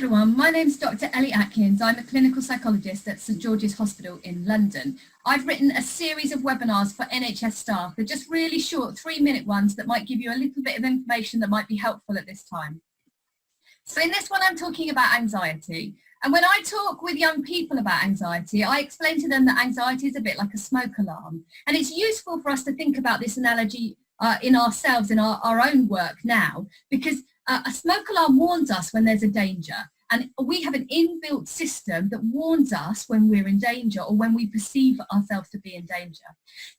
everyone, my name's Dr Ellie Atkins. I'm a clinical psychologist at St George's Hospital in London. I've written a series of webinars for NHS staff. They're just really short 3-minute ones that might give you a little bit of information that might be helpful at this time. So in this one I'm talking about anxiety, and when I talk with young people about anxiety, I explain to them that anxiety is a bit like a smoke alarm, and it's useful for us to think about this analogy in ourselves, in our own work now, because a smoke alarm warns us when there's a danger, and we have an inbuilt system that warns us when we're in danger or when we perceive ourselves to be in danger.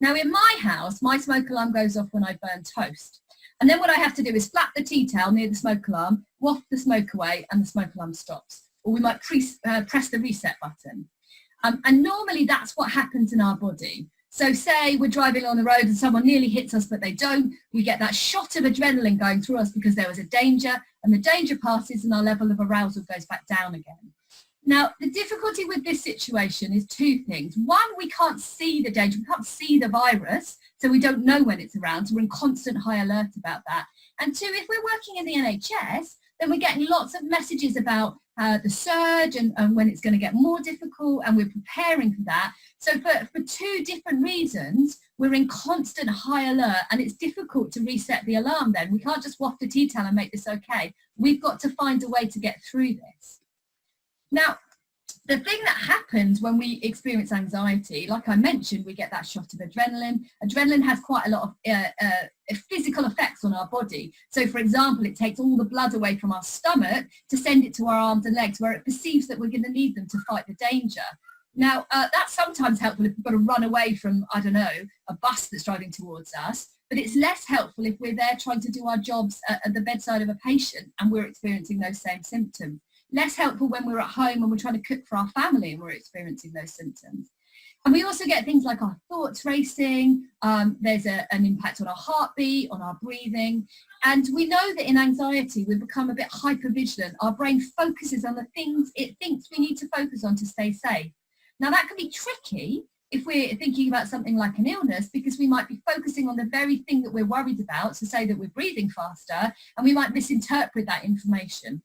Now in my house, my smoke alarm goes off when I burn toast, and then what I have to do is flap the tea towel near the smoke alarm, waft the smoke away, and the smoke alarm stops. Or we might press the reset button. And normally that's what happens in our body. So say we're driving on the road and someone nearly hits us, but they don't. We get that shot of adrenaline going through us because there was a danger, and the danger passes and our level of arousal goes back down again. Now, the difficulty with this situation is two things. One, we can't see the danger, we can't see the virus, so we don't know when it's around, so we're in constant high alert about that. And two, if we're working in the NHS, then we're getting lots of messages about the surge and when it's going to get more difficult, and we're preparing for that. So for two different reasons, we're in constant high alert, and it's difficult to reset the alarm then. We can't just waft a tea towel and make this okay. We've got to find a way to get through this. Now, the thing that happens when we experience anxiety, like I mentioned, we get that shot of adrenaline. Adrenaline has quite a lot of physical effects on our body. So for example, it takes all the blood away from our stomach to send it to our arms and legs, where it perceives that we're going to need them to fight the danger. Now, that's sometimes helpful if we've got to run away from, I don't know, a bus that's driving towards us, but it's less helpful if we're there trying to do our jobs at the bedside of a patient and we're experiencing those same symptoms. Less helpful when we're at home and we're trying to cook for our family and we're experiencing those symptoms. And we also get things like our thoughts racing, there's an impact on our heartbeat, on our breathing. And we know that in anxiety, we become a bit hypervigilant. Our brain focuses on the things it thinks we need to focus on to stay safe. Now that can be tricky if we're thinking about something like an illness, because we might be focusing on the very thing that we're worried about, so say that we're breathing faster, and we might misinterpret that information.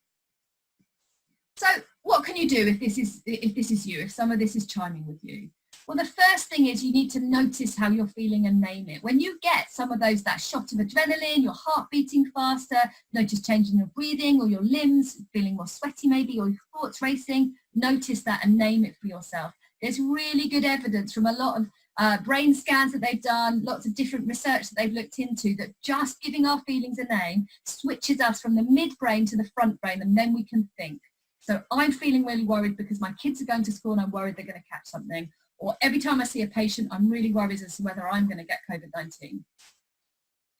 So what can you do if this is you, if some of this is chiming with you? Well, the first thing is you need to notice how you're feeling and name it. When you get some of those, that shot of adrenaline, your heart beating faster, notice changing your breathing or your limbs, feeling more sweaty maybe, or your thoughts racing, notice that and name it for yourself. There's really good evidence from a lot of brain scans that they've done, lots of different research that they've looked into, that just giving our feelings a name switches us from the midbrain to the front brain, and then we can think. So I'm feeling really worried because my kids are going to school and I'm worried they're going to catch something. Or every time I see a patient, I'm really worried as to whether I'm going to get COVID-19.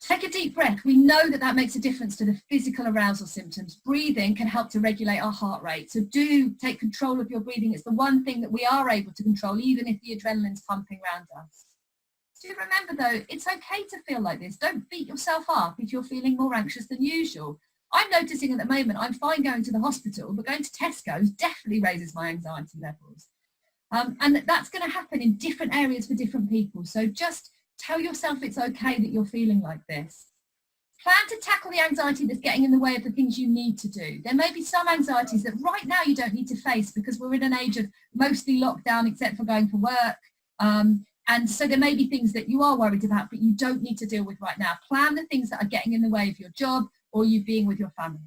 Take a deep breath. We know that that makes a difference to the physical arousal symptoms. Breathing can help to regulate our heart rate. So do take control of your breathing. It's the one thing that we are able to control, even if the adrenaline's pumping around us. Do remember though, it's okay to feel like this. Don't beat yourself up if you're feeling more anxious than usual. I'm noticing at the moment I'm fine going to the hospital, but going to Tesco's definitely raises my anxiety levels. And that's going to happen in different areas for different people. So just tell yourself it's okay that you're feeling like this. Plan to tackle the anxiety that's getting in the way of the things you need to do. There may be some anxieties that right now you don't need to face because we're in an age of mostly lockdown except for going for work. And so there may be things that you are worried about, but you don't need to deal with right now. Plan the things that are getting in the way of your job or you being with your family.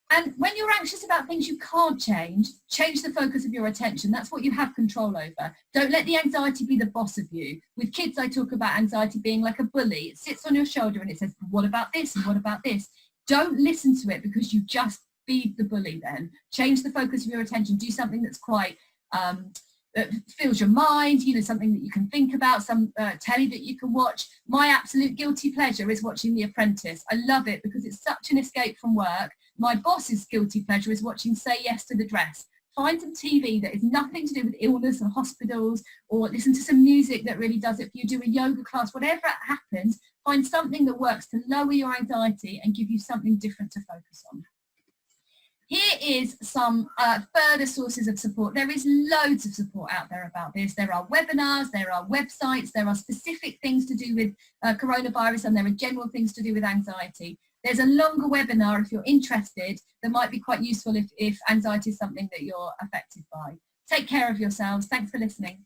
And when you're anxious about things you can't change the focus of your attention. That's what you have control over. Don't let the anxiety be the boss of you. With kids, I talk about anxiety being like a bully. It sits on your shoulder and it says, what about this and what about this? Don't listen to it because you just feed the bully then. Change the focus of your attention. Do something that's quite, that fills your mind, you know, something that you can think about, some telly that you can watch. My absolute guilty pleasure is watching The Apprentice. I love it because it's such an escape from work. My boss's guilty pleasure is watching Say Yes to the Dress. Find some TV that is nothing to do with illness and hospitals, or listen to some music that really does it for you. Do a yoga class, whatever happens, find something that works to lower your anxiety and give you something different to focus on. Here is some further sources of support. There is loads of support out there about this. There are webinars, there are websites, there are specific things to do with coronavirus, and there are general things to do with anxiety. There's a longer webinar if you're interested that might be quite useful if anxiety is something that you're affected by. Take care of yourselves. Thanks for listening.